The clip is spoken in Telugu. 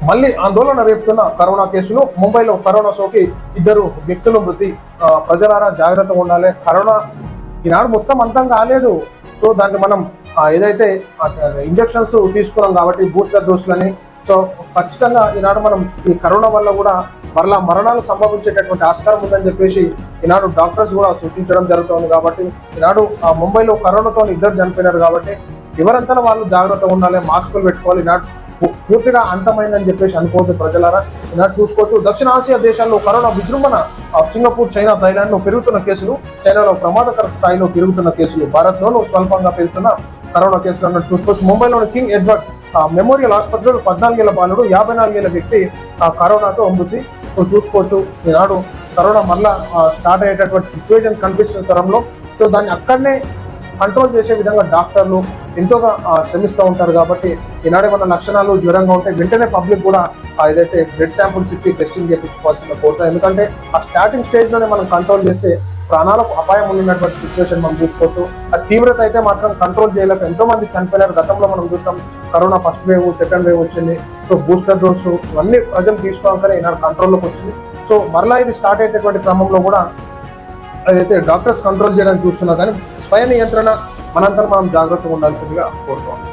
మళ్ళీ ఆందోళన రేపుతున్న కరోనా కేసులు. ముంబైలో కరోనా సోకి 2 వ్యక్తులు మృతి. ప్రజలారా జాగ్రత్తగా ఉండాలి. కరోనా ఈనాడు మొత్తం అంతం కాలేదు. సో దాన్ని మనం ఏదైతే ఇంజక్షన్స్ తీసుకున్నాం కాబట్టి బూస్టర్ డోసులని, సో ఖచ్చితంగా ఈనాడు మనం ఈ కరోనా వల్ల కూడా మరలా మరణాలు సంభవించేటటువంటి ఆస్కారం ఉందని చెప్పేసి ఈనాడు డాక్టర్స్ కూడా సూచించడం జరుగుతుంది. కాబట్టి ఈనాడు ముంబైలో కరోనాతో 2 చనిపోయినారు. కాబట్టి ఎవరంతా వాళ్ళు జాగ్రత్తగా ఉండాలి, మాస్కులు పెట్టుకోవాలి. ఈనాడు పూర్తిగా అంతమైందని చెప్పేసి అనుకోవద్దు ప్రజలారా. ఈనాడు చూసుకోవచ్చు దక్షిణ ఆసియా దేశాల్లో కరోనా విజృంభణ. సింగపూర్, చైనా, థైలాండ్ లో పెరుగుతున్న కేసులు, చైనాలో ప్రమాదకర స్థాయిలో పెరుగుతున్న కేసులు, భారత్ లోనూ స్వల్పంగా పెరుగుతున్న కరోనా కేసులు అన్నట్టు చూసుకోవచ్చు. ముంబైలోని కింగ్ ఎడ్వర్డ్ మెమోరియల్ ఆసుపత్రిలో 14 ఏళ్ల బాలుడు, 54 ఏళ్ల వ్యక్తి కరోనాతో మృతి. సో చూసుకోవచ్చు ఈనాడు కరోనా మళ్ళా స్టార్ట్ అయ్యేటటువంటి సిచ్యువేషన్ కనిపిస్తున్న తరంలో సో దాన్ని అక్కడనే కంట్రోల్ చేసే విధంగా డాక్టర్లు ఎంతోగా శ్రమిస్తూ ఉంటారు. కాబట్టి ఈనాడు ఏమన్నా లక్షణాలు జ్వరంగా ఉంటే వెంటనే పబ్లిక్ కూడా ఏదైతే బ్లడ్ శాంపుల్స్ ఇచ్చి టెస్టింగ్ చేయించుకోవాల్సిన కోరుతాం. ఎందుకంటే ఆ స్టార్టింగ్ స్టేజ్ లోనే మనం కంట్రోల్ చేస్తే ప్రాణాలకు అపాయం ఉన్నటువంటి సిచ్యువేషన్ మనం చూసుకోవచ్చు. ఆ తీవ్రత అయితే మాత్రం కంట్రోల్ చేయలేక ఎంతో మంది చనిపోయినారు. గతంలో మనం చూసాం corona first wave, second wave వచ్చింది. సో బూస్టర్ డోసు ఇవన్నీ ప్రజలు తీసుకోవాలనే ఈనాడు కంట్రోల్లోకి వచ్చింది. సో మరలా ఇది స్టార్ట్ అయ్యేటటువంటి క్రమంలో కూడా అదైతే డాక్టర్స్ కంట్రోల్ చేయడానికి చూస్తున్నా కానీ స్వయం నియంత్రణ మనంతా మనం జాగ్రత్తగా ఉండాల్సిందిగా కోరుకోవాలి.